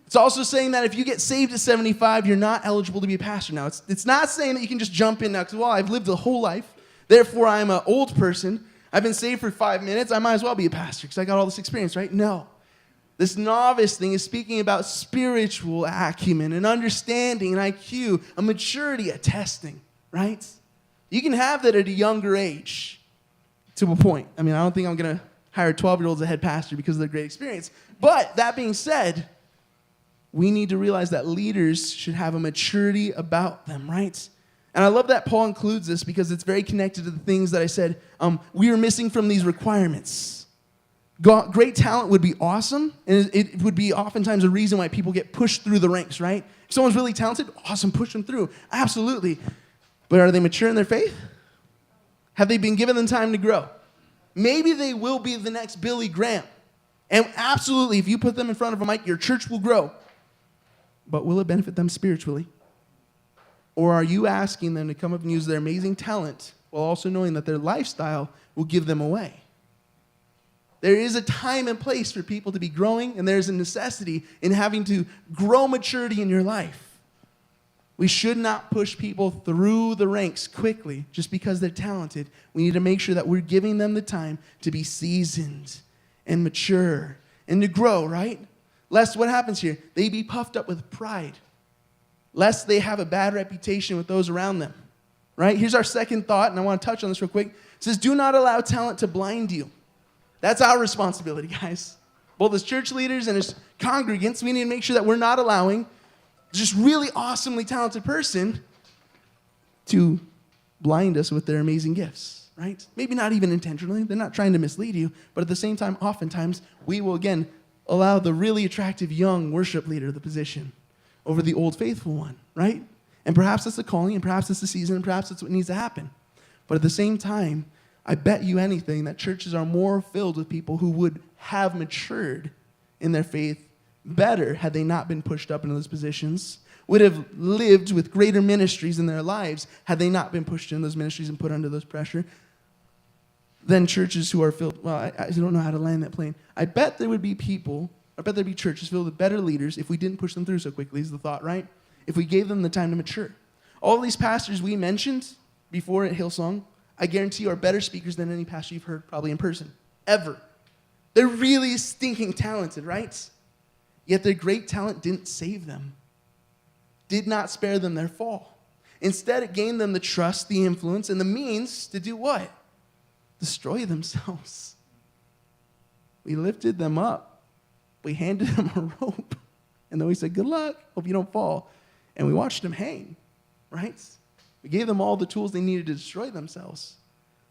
It's also saying that if you get saved at 75, you're not eligible to be a pastor now. It's not saying that you can just jump in now because, well, I've lived a whole life. Therefore, I'm an old person. I've been saved for 5 minutes. I might as well be a pastor because I got all this experience, right? No. This novice thing is speaking about spiritual acumen and understanding and IQ, a maturity, a testing, right? You can have that at a younger age to a point. I mean, I don't think I'm going to hire 12-year-olds as a head pastor because of their great experience. But that being said, we need to realize that leaders should have a maturity about them, right? And I love that Paul includes this because it's very connected to the things that I said we are missing from these requirements. Great talent would be awesome, and it would be oftentimes a reason why people get pushed through the ranks, right? If someone's really talented, awesome, push them through. Absolutely. But are they mature in their faith? Have they been given the time to grow? Maybe they will be the next Billy Graham. And absolutely, if you put them in front of a mic, your church will grow. But will it benefit them spiritually? Or are you asking them to come up and use their amazing talent while also knowing that their lifestyle will give them away? There is a time and place for people to be growing, and there's a necessity in having to grow maturity in your life. We should not push people through the ranks quickly just because they're talented. We need to make sure that we're giving them the time to be seasoned and mature and to grow, right? Lest what happens here? They be puffed up with pride. Lest they have a bad reputation with those around them, right? Here's our second thought, and I want to touch on this real quick. It says, do not allow talent to blind you. That's our responsibility, guys. Both as church leaders and as congregants, we need to make sure that we're not allowing just really awesomely talented person to blind us with their amazing gifts, right? Maybe not even intentionally. They're not trying to mislead you. But at the same time, oftentimes, we will, again, allow the really attractive young worship leader the position over the old faithful one, right? And perhaps that's the calling, and perhaps it's the season, and perhaps that's what needs to happen. But at the same time, I bet you anything that churches are more filled with people who would have matured in their faith better had they not been pushed up into those positions, would have lived with greater ministries in their lives had they not been pushed into those ministries and put under those pressure, than churches who are filled. Well, I don't know how to land that plane. I bet there would be people, I bet there'd be churches filled with better leaders if we didn't push them through so quickly, is the thought, right? If we gave them the time to mature. All these pastors we mentioned before at Hillsong, I guarantee you are better speakers than any pastor you've heard probably in person, ever. They're really stinking talented, right? Yet their great talent didn't save them, did not spare them their fall. Instead, it gained them the trust, the influence, and the means to do what? Destroy themselves. We lifted them up. We handed them a rope. And then we said, good luck. Hope you don't fall. And we watched them hang, right? We gave them all the tools they needed to destroy themselves.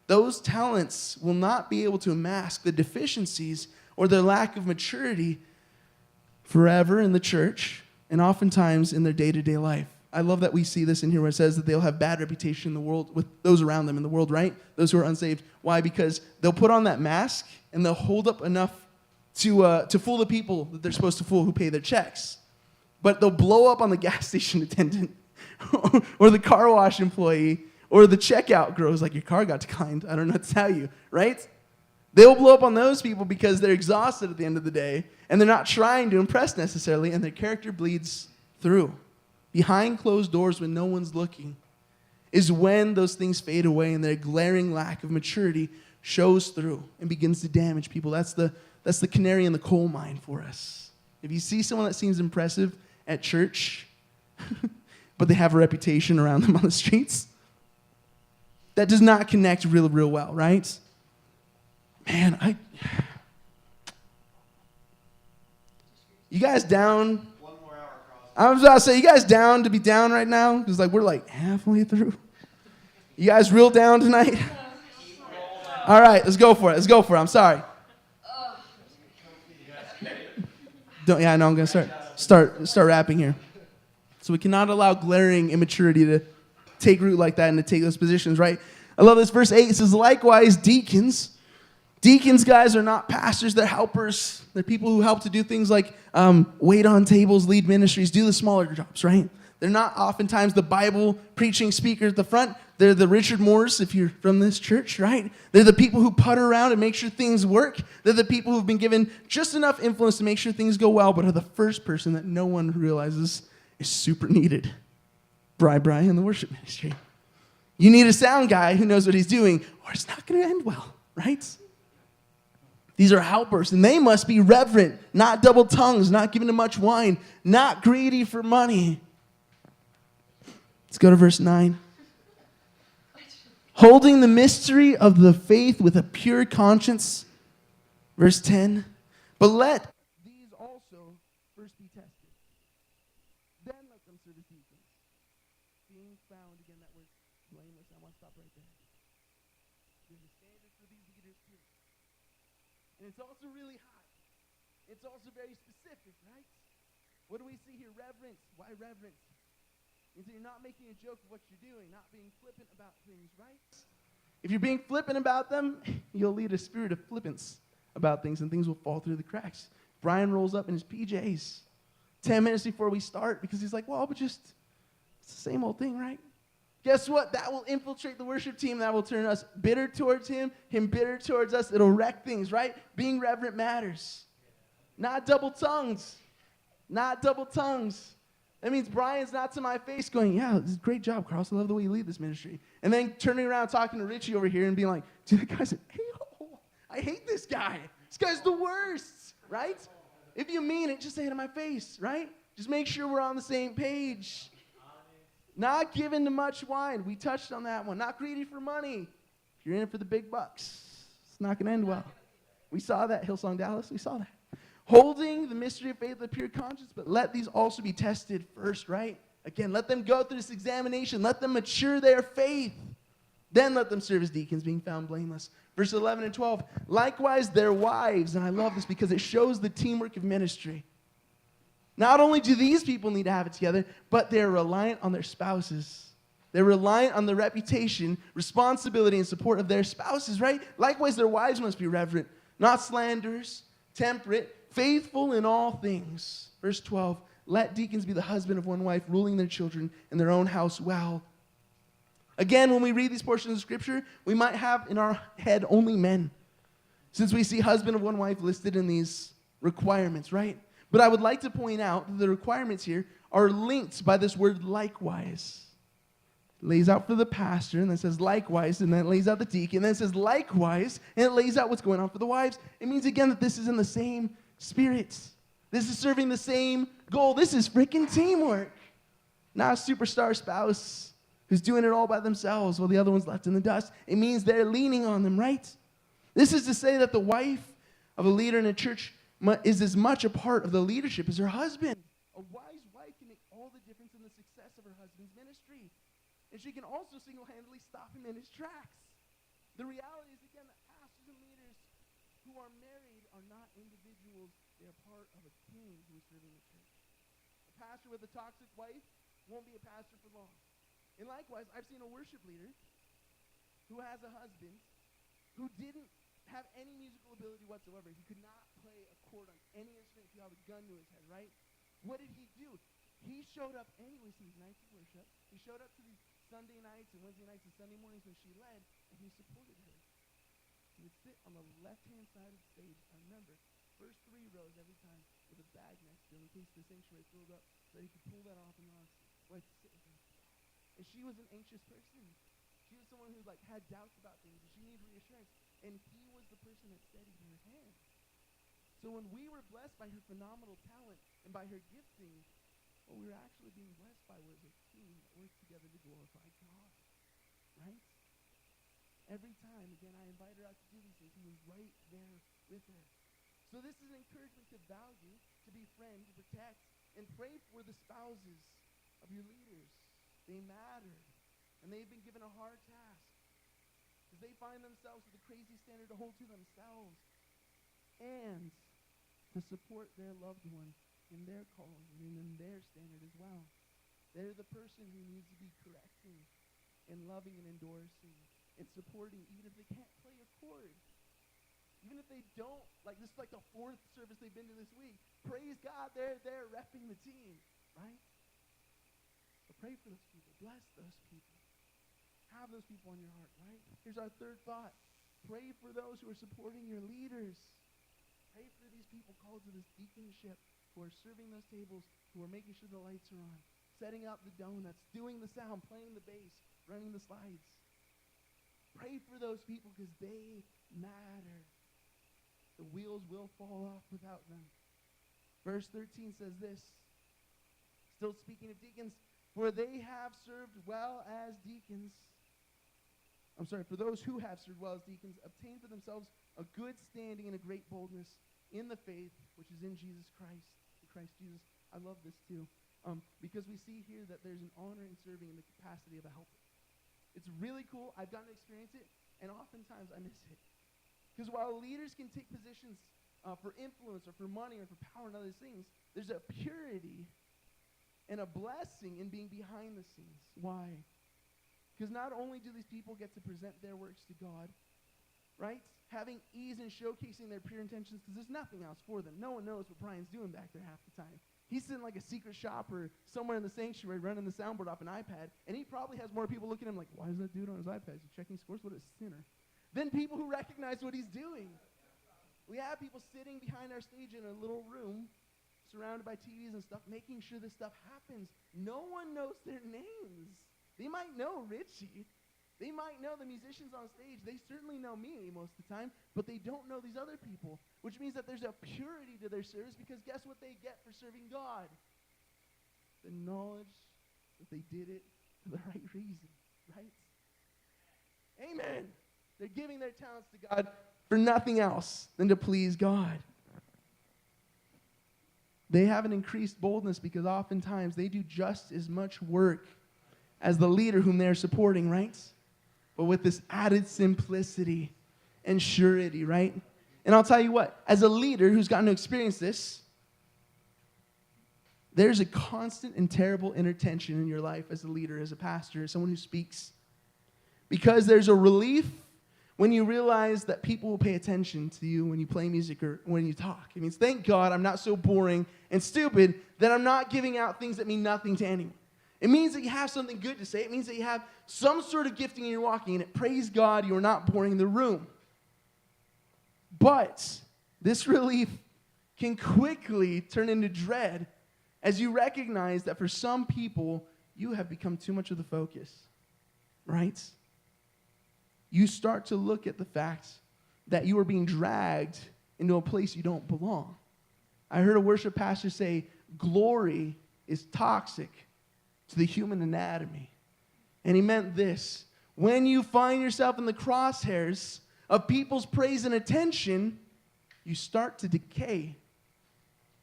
Those talents will not be able to mask the deficiencies or their lack of maturity forever in the church and oftentimes in their day-to-day life. I love that we see this in here where it says that they'll have bad reputation in the world with those around them in the world, right? Those who are unsaved. Why? Because they'll put on that mask and they'll hold up enough to fool the people that they're supposed to fool who pay their checks. But they'll blow up on the gas station attendant or the car wash employee or the checkout girl who's like, your car got declined. I don't know what to tell you, right? They'll blow up on those people because they're exhausted at the end of the day and they're not trying to impress necessarily, and their character bleeds through. Behind closed doors when no one's looking is when those things fade away and their glaring lack of maturity shows through and begins to damage people. That's the canary in the coal mine for us. If you see someone that seems impressive at church, but they have a reputation around them on the streets, that does not connect real well, right? Man, you guys down? One more hour across. I was about to say, you guys down to be down right now? Because we're like halfway through. You guys real down tonight? All right, let's go for it. I'm sorry. I know I'm going to start rapping here. So we cannot allow glaring immaturity to take root like that and to take those positions, right? I love this. Verse 8, it says, likewise, deacons. Deacons, guys, are not pastors. They're helpers. They're people who help to do things like wait on tables, lead ministries, do the smaller jobs, right? They're not oftentimes the Bible preaching speakers at the front. They're the Richard Moores, if you're from this church, right? They're the people who putter around and make sure things work. They're the people who've been given just enough influence to make sure things go well, but are the first person that no one realizes is super needed. Bri in the worship ministry. You need a sound guy who knows what he's doing, or it's not going to end well, right? These are helpers, and they must be reverent, not double tongues, not given to much wine, not greedy for money. Let's go to verse 9. Holding the mystery of the faith with a pure conscience. Verse 10. But let these also first be tested. Then let them serve as deacons. Being found, again, that word blameless. I want to stop right there. There's a standard for these leaders here. And it's also really high. It's also very specific, right? What do we see here? Reverence. Why reverence? Means that you're not making a joke of what you're doing, not being flippant about things, right? If you're being flippant about them, you'll lead a spirit of flippance about things, and things will fall through the cracks. Brian rolls up in his PJs 10 minutes before we start because he's like, well, but just, it's the same old thing, right? Guess what? That will infiltrate the worship team. That will turn us bitter towards him bitter towards us. It'll wreck things, right? Being reverent matters. Not double tongues. Not double tongues. That means Brian's not to my face going, yeah, this is a great job, Carlos. I love the way you lead this ministry. And then turning around talking to Richie over here and being like, dude, that guy's an a-hole. I hate this guy. This guy's the worst, right? If you mean it, just say it to my face, right? Just make sure we're on the same page. Not given to much wine. We touched on that one. Not greedy for money. If you're in it for the big bucks, it's not going to end well. We saw that, Hillsong Dallas. We saw that. Holding the mystery of faith with pure conscience, but let these also be tested first, right? Again, let them go through this examination. Let them mature their faith. Then let them serve as deacons, being found blameless. Verse 11 and 12. Likewise, their wives, and I love this because it shows the teamwork of ministry. Not only do these people need to have it together, but they're reliant on their spouses. They're reliant on the reputation, responsibility, and support of their spouses, right? Likewise, their wives must be reverent, not slanderers, temperate, faithful in all things. Verse 12, let deacons be the husband of one wife, ruling their children and their own house well. Again, when we read these portions of Scripture, we might have in our head only men, since we see husband of one wife listed in these requirements, right? But I would like to point out that the requirements here are linked by this word likewise. It lays out for the pastor, and then says likewise, and then it lays out the deacon, and then it says likewise, and it lays out what's going on for the wives. It means, again, that this is in the same spirit. This is serving the same goal. This is freaking teamwork. Not a superstar spouse who's doing it all by themselves while the other one's left in the dust. It means they're leaning on them, right? This is to say that the wife of a leader in a church is as much a part of the leadership as her husband. A wise wife can make all the difference in the success of her husband's ministry. And she can also single-handedly stop him in his tracks. The reality is, again, that pastors and leaders who are married are not individuals. They are part of a team who is serving the church. A pastor with a toxic wife won't be a pastor for long. And likewise, I've seen a worship leader who has a husband who didn't have any musical ability whatsoever. He could not play a chord on any instrument. He held a gun to his head, right? What did he do? He showed up anyways to these nights of worship. He showed up to these Sunday nights and Wednesday nights and Sunday mornings when she led, and he supported her. He would sit on the left-hand side of the stage. I remember, first 3 rows every time with a bag next to him in case the sanctuary filled up so that he could pull that off and honestly. So I could sit with him. And she was an anxious person. She was someone who had doubts about things, and she needed reassurance. And he was the person that steadied her hand. So when we were blessed by her phenomenal talent and by her gifting, what we were actually being blessed by was a team that worked together to glorify God. Right? Every time, again, I invited her out to do these things. He was right there with her. So this is an encouragement to value, to befriend, to protect, and pray for the spouses of your leaders. They matter. And they've been given a hard task. Because they find themselves with a crazy standard to hold to themselves. And to support their loved one in their calling and in their standard as well. They're the person who needs to be correcting and loving and endorsing and supporting, even if they can't play a chord. Even if they don't, this is the 4th service they've been to this week. Praise God, they're there repping the team, right? But pray for those people. Bless those people. Have those people on your heart, right? Here's our 3rd thought. Pray for those who are supporting your leaders. Pray for these people called to this deaconship who are serving those tables, who are making sure the lights are on, setting out the donuts, doing the sound, playing the bass, running the slides. Pray for those people because they matter. The wheels will fall off without them. Verse 13 says this, still speaking of deacons, for they have served well as deacons. For those who have served well as deacons, obtain for themselves a good standing and a great boldness in the faith which is in Jesus Christ. In Christ Jesus. I love this too. Because we see here that there's an honor in serving in the capacity of a helper. It's really cool. I've gotten to experience it, and oftentimes I miss it. Because while leaders can take positions for influence or for money or for power and other things, there's a purity and a blessing in being behind the scenes. Why? Because not only do these people get to present their works to God, right? Having ease in showcasing their pure intentions, because there's nothing else for them. No one knows what Brian's doing back there half the time. He's sitting like a secret shopper somewhere in the sanctuary running the soundboard off an iPad, and he probably has more people looking at him like, why is that dude on his iPad? Is he checking scores? What a sinner. Then people who recognize what he's doing. We have people sitting behind our stage in a little room surrounded by TVs and stuff, making sure this stuff happens. No one knows their names. They might know Richie. They might know the musicians on stage. They certainly know me most of the time, but they don't know these other people, which means that there's a purity to their service, because guess what they get for serving God? The knowledge that they did it for the right reason, right? Amen. They're giving their talents to God for nothing else than to please God. They have an increased boldness because oftentimes they do just as much work as the leader whom they're supporting, right? But with this added simplicity and surety, right? And I'll tell you what, as a leader who's gotten to experience this, there's a constant and terrible inner tension in your life as a leader, as a pastor, as someone who speaks. Because there's a relief when you realize that people will pay attention to you when you play music or when you talk. It means, thank God I'm not so boring and stupid that I'm not giving out things that mean nothing to anyone. It means that you have something good to say. It means that you have some sort of gifting in your walking, and it, praise God, you are not boring the room. But this relief can quickly turn into dread as you recognize that for some people, you have become too much of the focus, right? You start to look at the fact that you are being dragged into a place you don't belong. I heard a worship pastor say, glory is toxic to the human anatomy. And he meant this: when you find yourself in the crosshairs of people's praise and attention, you start to decay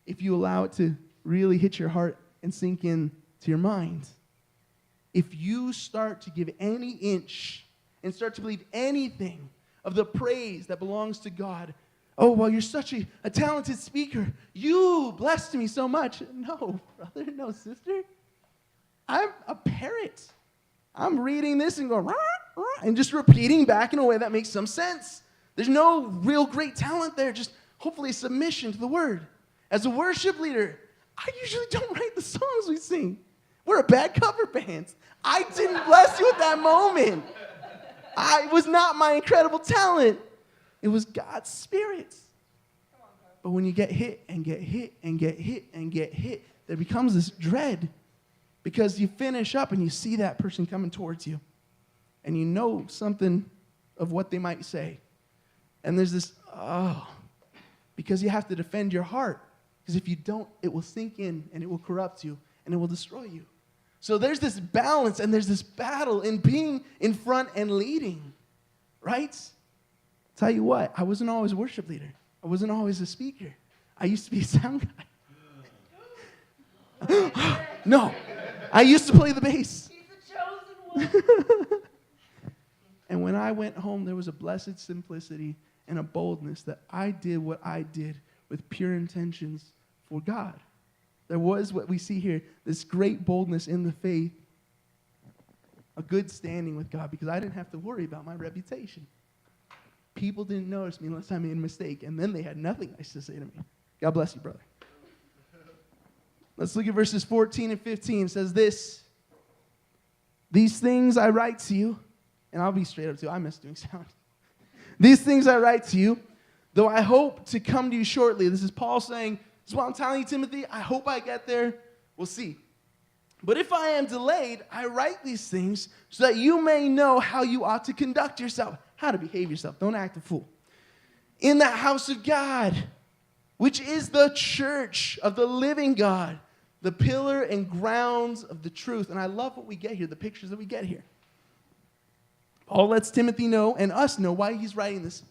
if you allow it to really hit your heart and sink in to your mind. If you start to give any inch and start to believe anything of the praise that belongs to God, oh, well, you're such a talented speaker. You blessed me so much. No, brother, no, sister. I'm a parrot. I'm reading this and going, rah, rah, and just repeating back in a way that makes some sense. There's no real great talent there, just hopefully submission to the word. As a worship leader, I usually don't write the songs we sing. We're a bad cover band. I didn't bless you at that moment. It was not my incredible talent. It was God's Spirit. But when you get hit and get hit and get hit and get hit, there becomes this dread. Because you finish up and you see that person coming towards you. And you know something of what they might say. And there's this, because you have to defend your heart. Because if you don't, it will sink in and it will corrupt you and it will destroy you. So there's this balance and there's this battle in being in front and leading. Right? Tell you what, I wasn't always a worship leader. I wasn't always a speaker. I used to be a sound guy. No. I used to play the bass. He's the chosen one. And when I went home, there was a blessed simplicity and a boldness that I did what I did with pure intentions for God. There was what we see here, this great boldness in the faith, a good standing with God, because I didn't have to worry about my reputation. People didn't notice me unless I made a mistake, and then they had nothing nice to say to me. God bless you, brother. Let's look at verses 14 and 15. It says this: these things I write to you, and I'll be straight up to you. I miss doing sound. These things I write to you, though I hope to come to you shortly. This is Paul saying, this is what I'm telling you, Timothy. I hope I get there. We'll see. But if I am delayed, I write these things so that you may know how you ought to conduct yourself, how to behave yourself. Don't act a fool. In the house of God, which is the church of the living God, the pillar and grounds of the truth. And I love what we get here, the pictures that we get here. Paul lets Timothy know and us know why he's writing this.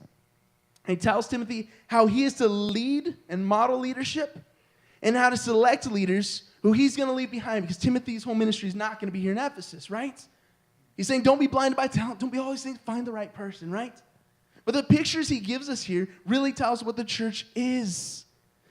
And he tells Timothy how he is to lead and model leadership and how to select leaders who he's going to leave behind, because Timothy's whole ministry is not going to be here in Ephesus, right? He's saying don't be blinded by talent. Don't be always saying find the right person, right? But the pictures he gives us here really tell us what the church is.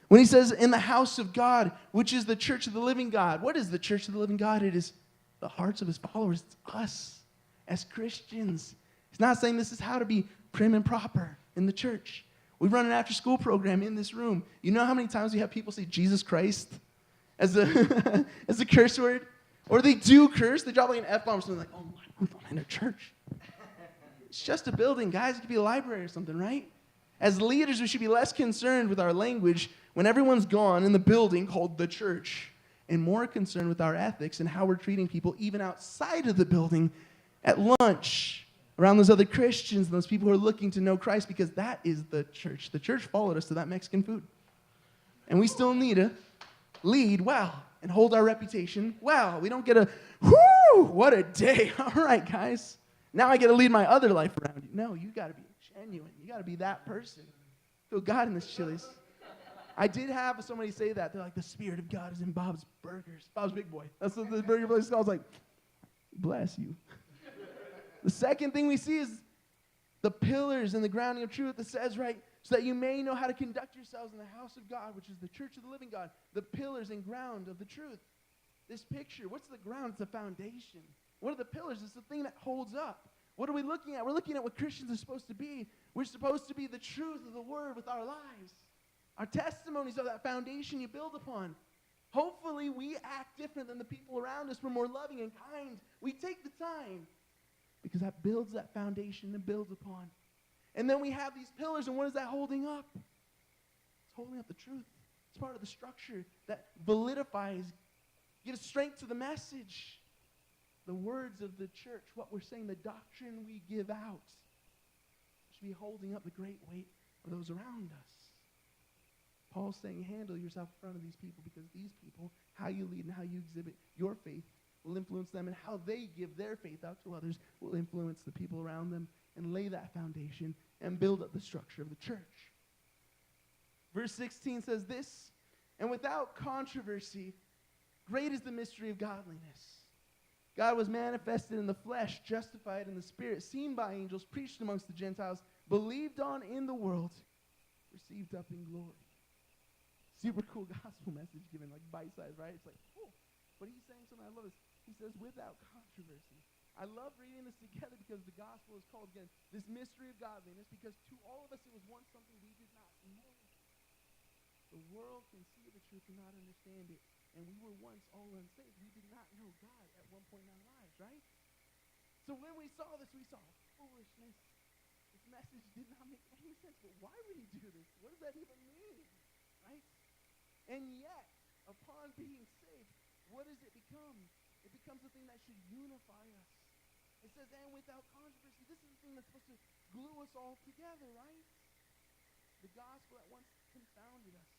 When he says, in the house of God, which is the church of the living God. What is the church of the living God? It is the hearts of his followers. It's us as Christians. He's not saying this is how to be prim and proper in the church. We run an after-school program in this room. You know how many times we have people say Jesus Christ as a, as a curse word? Or they do curse. They drop like an F-bomb or something like, oh my, we don't enter church. It's just a building, guys. It could be a library or something, right? As leaders, we should be less concerned with our language when everyone's gone in the building called the church, and more concerned with our ethics and how we're treating people even outside of the building, at lunch, around those other Christians and those people who are looking to know Christ, because that is the church. The church followed us to that Mexican food. And we still need to lead well and hold our reputation well. We don't get a, whoo, what a day. All right, guys. Now I get to lead my other life around you. No, you got to be genuine. You got to be that person. Feel God in this Chili's. I did have somebody say that. They're like, the Spirit of God is in Bob's Burgers. Bob's Big Boy. That's what the burger place is called. I was like, bless you. The second thing we see is the pillars and the grounding of truth. It says, right, so that you may know how to conduct yourselves in the house of God, which is the church of the living God, the pillars and ground of the truth. This picture, what's the ground? It's the foundation. What are the pillars? It's the thing that holds up. What are we looking at? We're looking at what Christians are supposed to be. We're supposed to be the truth of the word with our lives. Our testimonies are that foundation you build upon. Hopefully we act different than the people around us. We're more loving and kind. We take the time because that builds that foundation to build upon. And then we have these pillars, and what is that holding up? It's holding up the truth. It's part of the structure that validifies, gives strength to the message. The words of the church, what we're saying, the doctrine we give out, should be holding up the great weight of those around us. Paul's saying, handle yourself in front of these people, because these people, how you lead and how you exhibit your faith will influence them, and how they give their faith out to others will influence the people around them and lay that foundation and build up the structure of the church. Verse 16 says this, and without controversy, great is the mystery of godliness. God was manifested in the flesh, justified in the spirit, seen by angels, preached amongst the Gentiles, believed on in the world, received up in glory. Super cool gospel message given, like bite-sized, right? It's like, cool. But he's saying something I love. He says, without controversy. I love reading this together because the gospel is called, again, this mystery of godliness, because to all of us it was once something we did not know. The world can see the truth and not understand it. And we were once all unsaved. We did not know God at one point in our lives, right? So when we saw this, we saw foolishness. This message did not make any sense. But why would he do this? What does that even mean, right? And yet, upon being saved, what does it become? It becomes a thing that should unify us. It says, and without controversy. This is the thing that's supposed to glue us all together, right? The gospel that once confounded us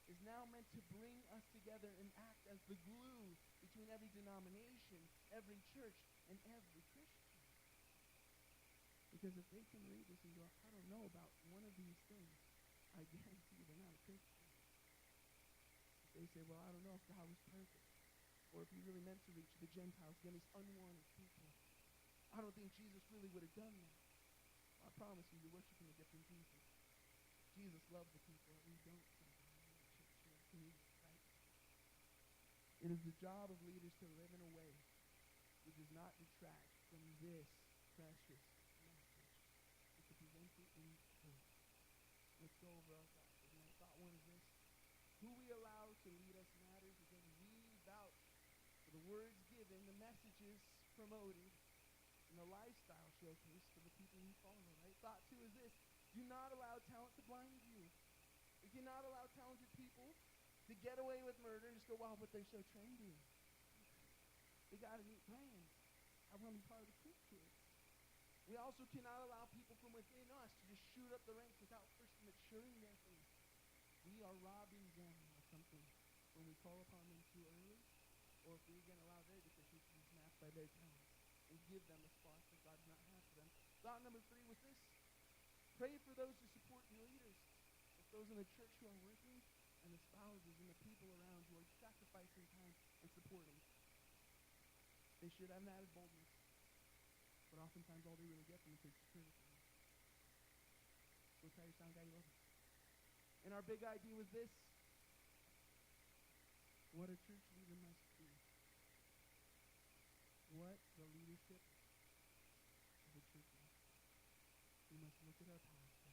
is now meant to bring us together and act as the glue between every denomination, every church, and every Christian. Because if they can read this and go, I don't know about one of these things, I guarantee they're not a Christian. If they say, well, I don't know if God was perfect, or if he really meant to reach the Gentiles, again, these unwanted people. I don't think Jesus really would have done that. Well, I promise you, you're worshiping a different Jesus. Jesus loves the people that we don't sometimes in the church or community, right? It is the job of leaders to live in a way that does not detract from this precious message, but to present it in full. Let's go over our thoughts. Again, thought one is this: who we allow to lead us matters. Again, we vouch for the words given, the messages promoted, and the lifestyle showcased for the people who follow, right? Thought two is this: do not allow talent to blind you. We cannot allow talented people to get away with murder and just go, wow, but they're so trendy. They got a neat plan. I want to be part of the cool kids. We also cannot allow people from within us to just shoot up the ranks without first maturing their faith. We are robbing them of something when we call upon them too early, or if we again allow their deficiencies to be matched by their talents and give them a spark that God does not have for them. Thought number three was this: pray for those who support your leaders, both those in the church who are working and the spouses and the people around who are sacrificing time and supporting. They should have an added boldness, but oftentimes all they really get from the church is criticism. down, God, you love us. And our big idea was this: what a church leader must be. What the leadership of a church is. We must look at our pastor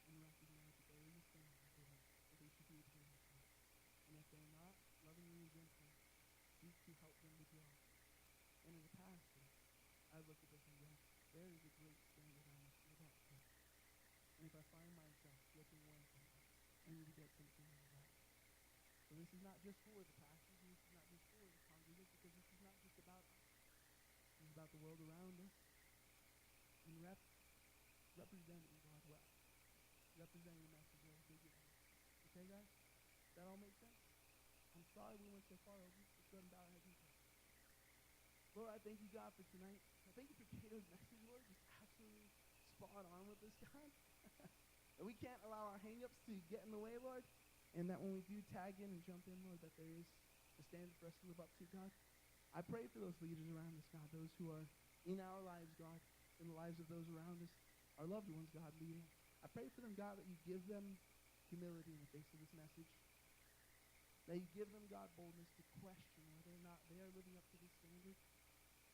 and recognize that there is a standard for them, that they should be adhering to. And if they're not lovingly and gently, seek to help them to grow. And as a pastor, I look at this and go, there is a great standard I must live up to. And if I find myself slipping one time, I need to get something out of that. So this is not just for the pastors, and this is not just for the congregants, because this is not just about us. This is about the world around us, and representing God well. Representing the message that is bigger than us. Okay, guys? That all make sense? I'm sorry we went so far over. Let's go ahead and bow our heads and pray. Lord, I thank you, God, for tonight. I thank you for Cato's message, Lord. Just absolutely spot on with this, God. That we can't allow our hang-ups to get in the way, Lord. And that when we do tag in and jump in, Lord, that there is a standard for us to live up to, God. I pray for those leaders around us, God, those who are in our lives, God, in the lives of those around us, our loved ones, God, leading. I pray for them, God, that you give them humility in the face of this message. That you give them, God, boldness to question whether or not they are living up to this standard.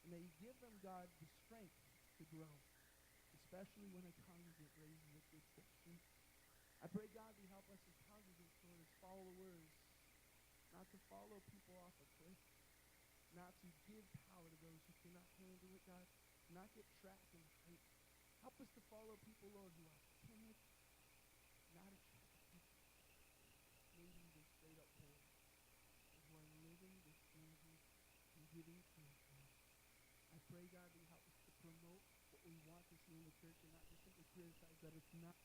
And that you give them, God, the strength to grow, especially when a congregant raises a good question. I pray, God, that you help us as congregants, Lord, as followers, not to follow people off a cliff, not to give power to those who cannot handle it, God, not get trapped in hype. Help us to follow people, Lord, who are timid, not attractive, maybe even straight up bold, but who are living the standard and giving truth, Lord. I pray, God, that you help us to promote what we want to see in the church and not just simply criticize that it's not.